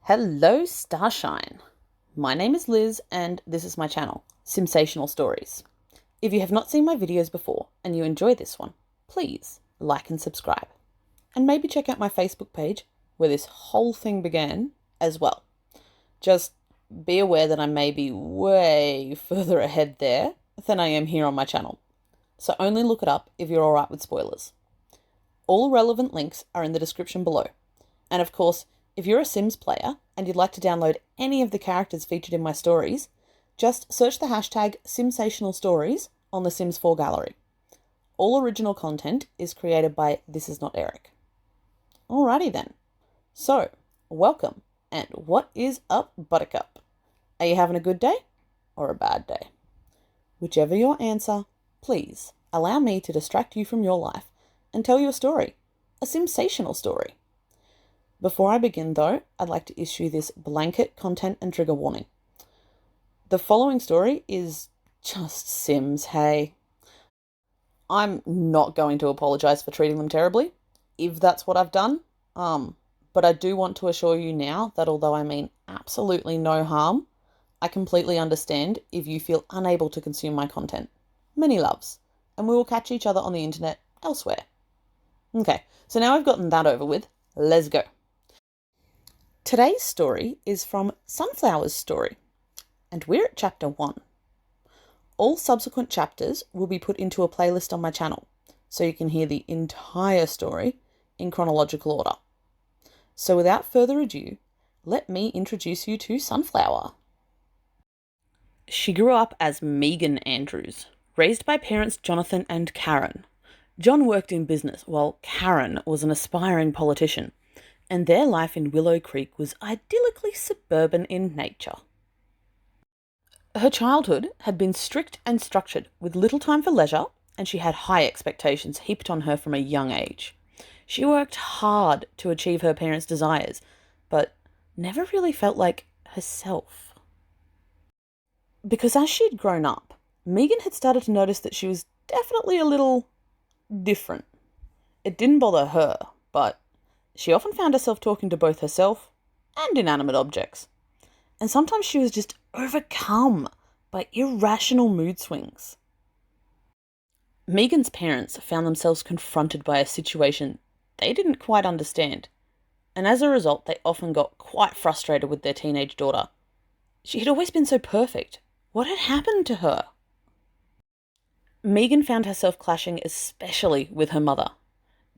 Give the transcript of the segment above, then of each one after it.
Hello, Starshine. My name is Liz and this is my channel, Simsational Stories. If you have not seen my videos before and you enjoy this one, please like and subscribe. And maybe check out my Facebook page where this whole thing began as well. Just be aware that I may be way further ahead there than I am here on my channel. So only look it up if you're alright with spoilers. All relevant links are in the description below. And of course, if you're a Sims player and you'd like to download any of the characters featured in my stories, just search the hashtag Simsational Stories on the Sims 4 gallery. All original content is created by This Is Not Eric. Alrighty then. So, welcome, and what is up, Buttercup? Are you having a good day or a bad day? Whichever your answer, please allow me to distract you from your life and tell you a story, a Simsational story. Before I begin though, I'd like to issue this blanket content and trigger warning. The following story is just Sims, hey. I'm not going to apologise for treating them terribly, if that's what I've done. But I do want to assure you now that although I mean absolutely no harm, I completely understand if you feel unable to consume my content. Many loves, and we will catch each other on the internet elsewhere. Okay, so now I've gotten that over with, let's go. Today's story is from Sunflower's story, and we're at chapter 1. All subsequent chapters will be put into a playlist on my channel, so you can hear the entire story in chronological order. So without further ado, let me introduce you to Sunflower. She grew up as Meghan Andrews, raised by parents Jonathan and Karen. John worked in business, while Karen was an aspiring politician, and their life in Willow Creek was idyllically suburban in nature. Her childhood had been strict and structured, with little time for leisure, and she had high expectations heaped on her from a young age. She worked hard to achieve her parents' desires, but never really felt like herself. Because as she'd grown up, Meghan had started to notice that she was definitely a little different. It didn't bother her, but she often found herself talking to both herself and inanimate objects. And sometimes she was just overcome by irrational mood swings. Meghan's parents found themselves confronted by a situation they didn't quite understand, and as a result they often got quite frustrated with their teenage daughter. She had always been so perfect. What had happened to her? Meghan found herself clashing especially with her mother.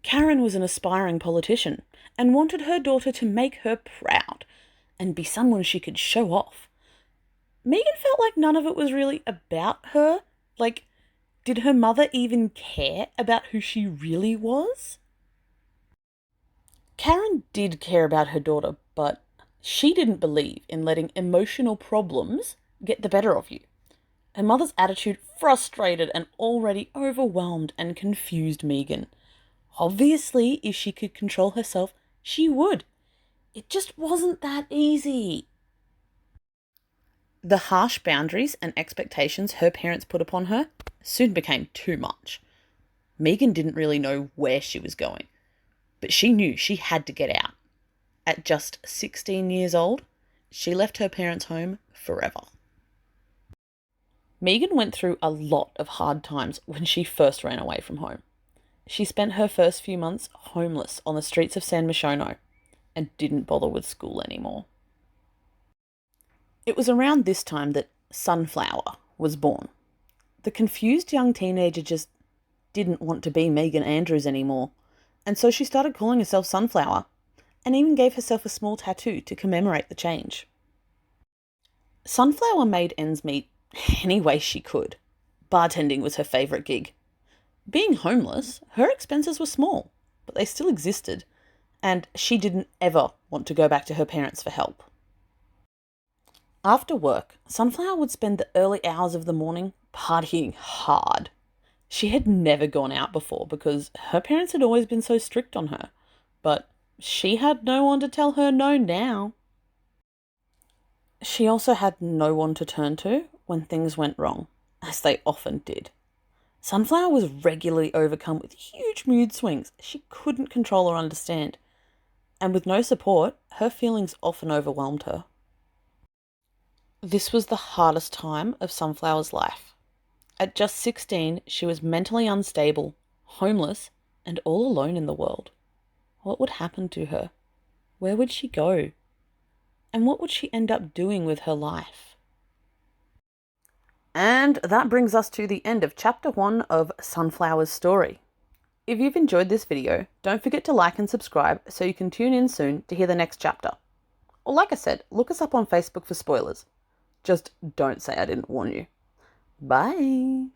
Karen was an aspiring politician and wanted her daughter to make her proud and be someone she could show off. Meghan felt like none of it was really about her. Like, did her mother even care about who she really was? Karen did care about her daughter, but she didn't believe in letting emotional problems get the better of you. Her mother's attitude frustrated and already overwhelmed and confused Meghan. Obviously, if she could control herself, she would. It just wasn't that easy. The harsh boundaries and expectations her parents put upon her soon became too much. Meghan didn't really know where she was going, but she knew she had to get out. At just 16 years old, she left her parents' home forever. Meghan went through a lot of hard times when she first ran away from home. She spent her first few months homeless on the streets of Simsational and didn't bother with school anymore. It was around this time that Sunflower was born. The confused young teenager just didn't want to be Meghan Andrews anymore, and so she started calling herself Sunflower, and even gave herself a small tattoo to commemorate the change. Sunflower made ends meet any way she could. Bartending was her favourite gig. Being homeless, her expenses were small, but they still existed, and she didn't ever want to go back to her parents for help. After work, Sunflower would spend the early hours of the morning partying hard. She had never gone out before because her parents had always been so strict on her, but she had no one to tell her no now. She also had no one to turn to when things went wrong, as they often did. Sunflower was regularly overcome with huge mood swings she couldn't control or understand. and with no support, her feelings often overwhelmed her. This was the hardest time of Sunflower's life. At just 16, she was mentally unstable, homeless, and all alone in the world. What would happen to her? Where would she go? And what would she end up doing with her life? And that brings us to the end of Chapter 1 of Sunflower's story. If you've enjoyed this video, don't forget to like and subscribe so you can tune in soon to hear the next chapter. Or like I said, look us up on Facebook for spoilers. Just don't say I didn't warn you. Bye!